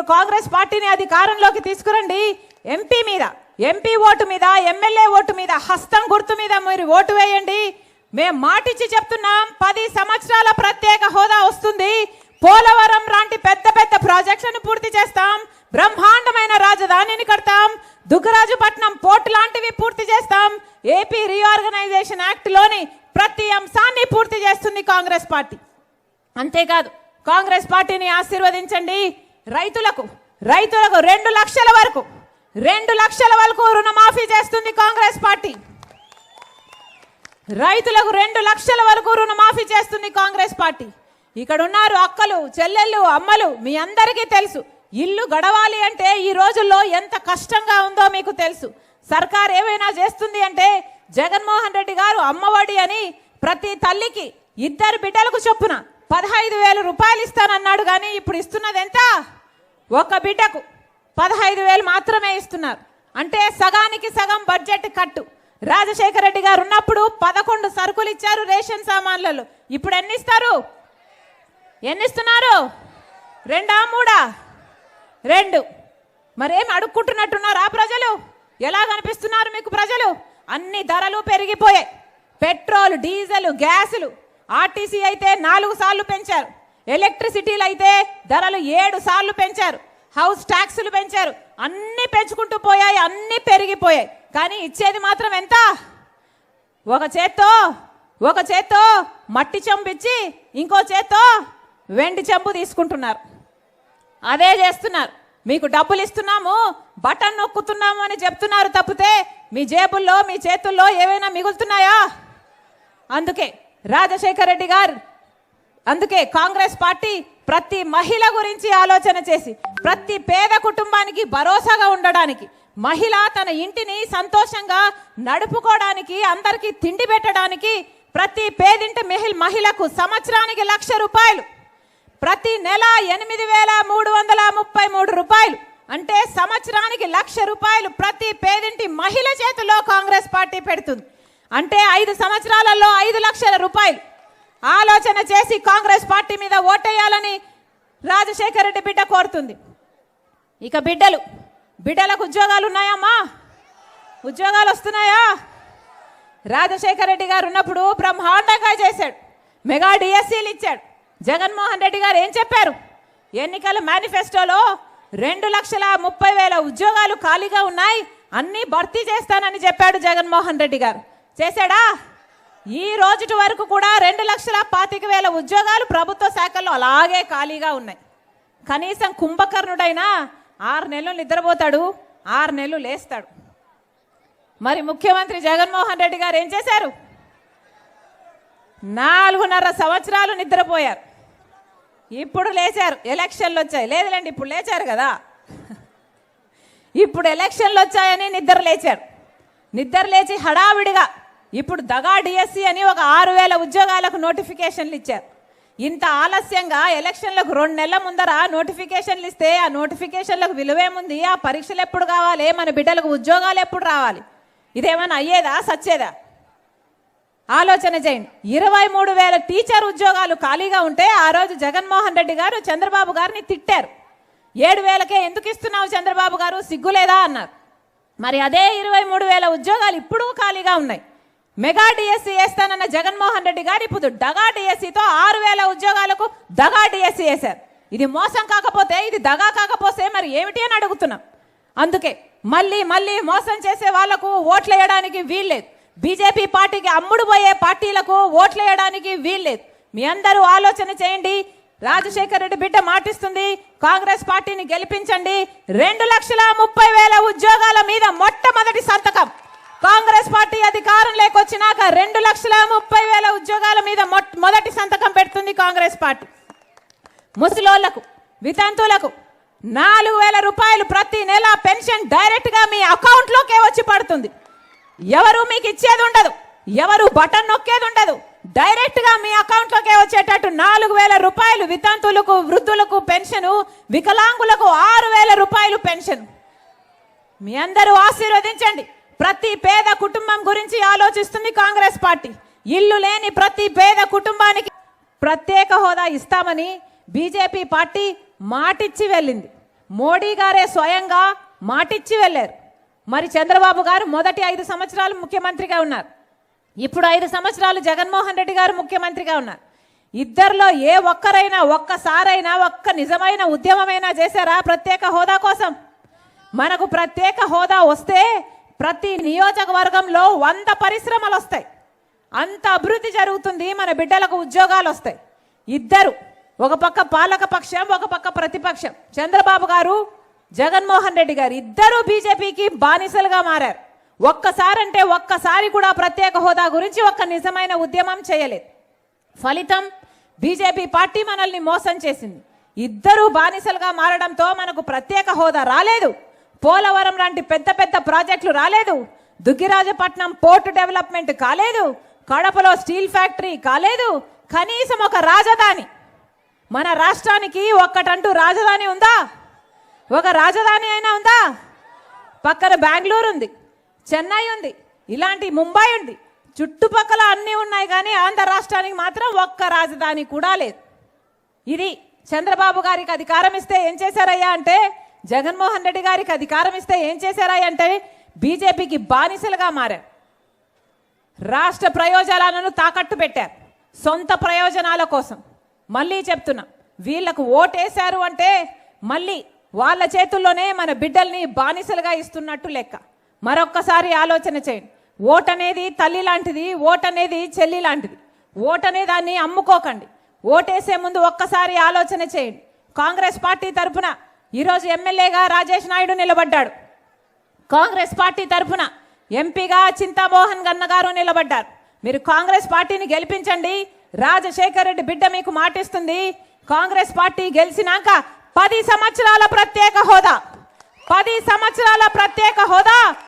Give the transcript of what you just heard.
కాంగ్రెస్ పార్టీని అధికారంలోకి తీసుకురండి. ఎంపీ మీద, ఎంపీ ఓటు మీద, ఎమ్మెల్యే ఓటు మీద, హస్తం గుర్తు మీద మీరు ఓటు వేయండి. మేము మాటిచ్చి చెప్తున్నాం, 10 సంవత్సరాల ప్రత్యేక హోదా వస్తుంది. పోలవరం లాంటి పెద్ద పెద్ద ప్రాజెక్టులను పూర్తి చేస్తాం. బ్రహ్మాండమైన రాజధానిని కడతాం. దుగ్గరాజుపట్నం పోర్ట్ లాంటివి పూర్తి చేస్తాం. ఏపీ రీఆర్గనైజేషన్ యాక్ట్ లోని ప్రతి అంశాన్ని పూర్తి చేస్తుంది కాంగ్రెస్ పార్టీ. అంతేకాదు కాంగ్రెస్ పార్టీని ఆశీర్వదించండి. రైతులకు 2 లక్షల వరకు రుణమాఫీ చేస్తుంది కాంగ్రెస్ పార్టీ. రైతులకు 2 లక్షల వరకు రుణమాఫీ చేస్తుంది కాంగ్రెస్ పార్టీ. ఇక్కడ ఉన్నారు అక్కలు, చెల్లెళ్ళు, అమ్మలు, మీ అందరికీ తెలుసు. ఇల్లు గడవాలి అంటే ఈ రోజుల్లో ఎంత కష్టంగా ఉందో మీకు తెలుసు. సర్కార్ ఏమైనా చేస్తుంది అంటే జగన్మోహన్ రెడ్డి గారు అమ్మఒడి అని ప్రతి తల్లికి 2 బిడ్డలకు చొప్పున 15,000 రూపాయలు ఇస్తానన్నాడు. కానీ ఇప్పుడు ఇస్తున్నది ఎంత? ఒక బిడ్డకు 15,000 మాత్రమే ఇస్తున్నారు. అంటే సగానికి సగం బడ్జెట్ కట్టు. రాజశేఖర రెడ్డి గారు ఉన్నప్పుడు 11 సరుకులు ఇచ్చారు రేషన్ సామాన్లలో. ఇప్పుడు ఎన్ని ఇస్తారు? ఎన్ని ఇస్తున్నారు? 2 2. మరేం అడుక్కుంటున్నట్టున్నారా ప్రజలు? ఎలా కనిపిస్తున్నారు మీకు ప్రజలు? అన్ని ధరలు పెరిగిపోయాయి. Petrol, diesel, గ్యాసులు. ఆర్టీసీ అయితే 4 సార్లు పెంచారు. ఎలక్ట్రిసిటీలు అయితే ధరలు 7 సార్లు పెంచారు. హౌస్ ట్యాక్సులు పెంచారు. అన్ని పెంచుకుంటూ పోయాయి, అన్ని పెరిగిపోయాయి. కానీ ఇచ్చేది మాత్రం ఎంత? ఒక చేత్తో మట్టి చెంబు ఇచ్చి ఇంకో చేత్తో వెండి చెంబు తీసుకుంటున్నారు. అదే చేస్తున్నారు. మీకు డబ్బులు ఇస్తున్నాము, బటన్ నొక్కుతున్నాము అని చెప్తున్నారు తప్పితే మీ జేబుల్లో, మీ చేతుల్లో ఏవైనా మిగులుతున్నాయా? అందుకే రాజశేఖర రెడ్డి గారు, అందుకే కాంగ్రెస్ పార్టీ ప్రతి మహిళ గురించి ఆలోచన చేసి ప్రతి పేద కుటుంబానికి భరోసాగా ఉండడానికి, మహిళ తన ఇంటిని సంతోషంగా నడుపుకోవడానికి, అందరికీ తిండి పెట్టడానికి, ప్రతి పేదింటి మహిళకు సంవత్సరానికి 1,00,000 రూపాయలు, ప్రతి నెల 8,333 రూపాయలు, అంటే సంవత్సరానికి 1,00,000 రూపాయలు ప్రతి పేదింటి మహిళ చేతిలో కాంగ్రెస్ పార్టీ పెడుతుంది. అంటే 5 సంవత్సరాలలో 5 లక్షల రూపాయలు. ఆలోచన చేసి కాంగ్రెస్ పార్టీ మీద ఓటేయాలని రాజశేఖర రెడ్డి బిడ్డ కోరుతుంది. ఇక బిడ్డలకు ఉద్యోగాలు ఉన్నాయమ్మా? ఉద్యోగాలు వస్తున్నాయా? రాజశేఖర రెడ్డి గారు ఉన్నప్పుడు బ్రహ్మాండంగా చేశాడు. మెగా డిఎస్సీలు ఇచ్చాడు. జగన్మోహన్ రెడ్డి గారు ఏం చెప్పారు? ఎన్నికల మేనిఫెస్టోలో 2,30,000 ఉద్యోగాలు ఖాళీగా ఉన్నాయి, అన్ని భర్తీ చేస్తానని చెప్పాడు జగన్మోహన్ రెడ్డి గారు. చేశాడా? ఈ రోజు వరకు కూడా 2,25,000 ఉద్యోగాలు ప్రభుత్వ శాఖల్లో అలాగే ఖాళీగా ఉన్నాయి. కనీసం కుంభకర్ణుడైనా 6 నెలలు నిద్రపోతాడు, 6 నెలలు లేస్తాడు. మరి ముఖ్యమంత్రి జగన్మోహన్ రెడ్డి గారు ఏం చేశారు? 4.5 సంవత్సరాలు నిద్రపోయారు. ఇప్పుడు లేచారు. ఎలక్షన్లు వచ్చాయి. లేదులేండి, ఇప్పుడు లేచారు కదా. ఇప్పుడు ఎలక్షన్లు వచ్చాయని నిద్ర లేచి హడావిడిగా ఇప్పుడు దగా డిఎస్సి అని ఒక 6,000 ఉద్యోగాలకు నోటిఫికేషన్లు ఇచ్చారు. ఇంత ఆలస్యంగా ఎలక్షన్లకు 2 నెలల ముందర నోటిఫికేషన్లు ఇస్తే ఆ నోటిఫికేషన్లకు విలువేముంది? ఆ పరీక్షలు ఎప్పుడు కావాలి? మన బిడ్డలకు ఉద్యోగాలు ఎప్పుడు రావాలి? ఇదేమైనా అయ్యేదా? సచ్చేదా? ఆలోచన చేయండి. 23,000 టీచర్ ఉద్యోగాలు ఖాళీగా ఉంటే ఆ రోజు జగన్మోహన్ రెడ్డి గారు చంద్రబాబు గారిని తిట్టారు. 7,000కే ఎందుకు ఇస్తున్నావు చంద్రబాబు గారు, సిగ్గులేదా అన్నారు. మరి అదే 23,000 ఉద్యోగాలు ఇప్పుడు ఖాళీగా ఉన్నాయి. మెగా డిఎస్సీ వేస్తానన్న జగన్మోహన్ రెడ్డి గారు ఇప్పుడు దగా డిఎస్సీతో 6,000 ఉద్యోగాలకు దగా డిఎస్సీ వేశారు. ఇది మోసం కాకపోతే, ఇది దగా కాకపోతే మరి ఏమిటి అని అడుగుతున్నాం. అందుకే మళ్ళీ మోసం చేసే వాళ్లకు ఓట్లు వేయడానికి వీల్లేదు. బీజేపీ పార్టీకి అమ్ముడు పోయే పార్టీలకు ఓట్లు వేయడానికి వీల్లేదు. మీ అందరూ ఆలోచన చేయండి. రాజశేఖర రెడ్డి బిడ్డ మాటిస్తుంది, కాంగ్రెస్ పార్టీని గెలిపించండి. 2,30,000 ఉద్యోగాల మీద మొట్టమొదటి సంతకం కాంగ్రెస్ పార్టీ అధికారం లేకొచ్చినాక 2,30,000 ఉద్యోగాల మీద మొదటి సంతకం పెడుతుంది కాంగ్రెస్ పార్టీ. ముసలోళ్లకు, వితంతులకు 4,000 రూపాయలు ప్రతి నెల పెన్షన్ డైరెక్ట్ గా మీ అకౌంట్ లోకే వచ్చి పడుతుంది. ఎవరు మీకు ఇచ్చేది ఉండదు, ఎవరు బటన్ నొక్కేది ఉండదు. డైరెక్ట్ గా మీ అకౌంట్ లోకే వచ్చేటట్టు 4,000 రూపాయలు వితంతులకు, వృద్ధులకు పెన్షన్, వికలాంగులకు 6,000 రూపాయలు పెన్షన్. మీ అందరూ ఆశీర్వదించండి. ప్రతి పేద కుటుంబం గురించి ఆలోచిస్తుంది కాంగ్రెస్ పార్టీ. ఇల్లు లేని ప్రతి పేద కుటుంబానికి ప్రత్యేక హోదా ఇస్తామని బీజేపీ పార్టీ మాటిచ్చి వెళ్ళింది. మోడీ గారే స్వయంగా మాటిచ్చి వెళ్ళారు. మరి చంద్రబాబు గారు మొదటి 5 సంవత్సరాలు ముఖ్యమంత్రిగా ఉన్నారు. ఇప్పుడు 5 సంవత్సరాలు జగన్మోహన్ రెడ్డి గారు ముఖ్యమంత్రిగా ఉన్నారు. ఇద్దరిలో ఏ ఒక్కరైనా ఒక్కసారైనా ఒక్క నిజమైన ఉద్యమమైనా చేశారా ప్రత్యేక హోదా కోసం? మనకు ప్రత్యేక హోదా వస్తే ప్రతి నియోజకవర్గంలో 100 పరిశ్రమలు వస్తాయి. అంత అభివృద్ధి జరుగుతుంది. మన బిడ్డలకు ఉద్యోగాలు వస్తాయి. ఇద్దరు, ఒక పక్క పాలక పక్షం, ఒక పక్క ప్రతిపక్షం, చంద్రబాబు గారు, జగన్మోహన్ రెడ్డి గారు ఇద్దరు బీజేపీకి బానిసలుగా మారారు. ఒక్కసారంటే ఒక్కసారి కూడా ప్రత్యేక హోదా గురించి ఒక్క నిజమైన ఉద్యమం చేయలేదు. ఫలితం బీజేపీ పార్టీ మనల్ని మోసం చేసింది. ఇద్దరు బానిసలుగా మారడంతో మనకు ప్రత్యేక హోదా రాలేదు. పోలవరం లాంటి పెద్ద పెద్ద ప్రాజెక్టులు రాలేదు. దుగ్గిరాజపట్నం పోర్టు డెవలప్మెంట్ కాలేదు. కడపలో స్టీల్ ఫ్యాక్టరీ కాలేదు. కనీసం ఒక రాజధాని, మన రాష్ట్రానికి ఒక్కటంటూ రాజధాని ఉందా? ఒక రాజధాని అయినా ఉందా? పక్కన బెంగళూరు ఉంది, చెన్నై ఉంది, ఇలాంటి ముంబై ఉంది, చుట్టుపక్కల అన్నీ ఉన్నాయి. కానీ ఆంధ్ర రాష్ట్రానికి మాత్రం ఒక్క రాజధాని కూడా లేదు. ఇది చంద్రబాబు గారికి అధికారం ఇస్తే ఏం చేశారయ్యా అంటే, జగన్మోహన్ రెడ్డి గారికి అధికారం ఇస్తే ఏం చేశారయ్యా అంటే బీజేపీకి బానిసలుగా మారారు. రాష్ట్ర ప్రయోజనాలను తాకట్టు పెట్టారు సొంత ప్రయోజనాల కోసం. మళ్ళీ చెప్తున్నా, వీళ్లకు ఓటేశారు అంటే మళ్ళీ వాళ్ళ చేతుల్లోనే మన బిడ్డల్ని బానిసలుగా ఇస్తున్నట్టు లెక్క. మరొక్కసారి ఆలోచన చేయండి. ఓటనేది తల్లి లాంటిది, ఓటనేది చెల్లి లాంటిది. ఓటనే దాన్ని అమ్ముకోకండి. ఓటేసే ముందు ఒక్కసారి ఆలోచన చేయండి. కాంగ్రెస్ పార్టీ తరఫున ఈరోజు ఎమ్మెల్యేగా రాజేష్ నాయుడు నిలబడ్డాడు. కాంగ్రెస్ పార్టీ తరఫున ఎంపీగా చింతామోహన్ గన్న గారు నిలబడ్డారు. మీరు కాంగ్రెస్ పార్టీని గెలిపించండి. రాజశేఖర్ రెడ్డి బిడ్డ మీకు మాటిస్తుంది. కాంగ్రెస్ పార్టీ గెలిచినాక 10 సంవత్సరాల ప్రత్యేక హోదా, 10 సంవత్సరాల ప్రత్యేక హోదా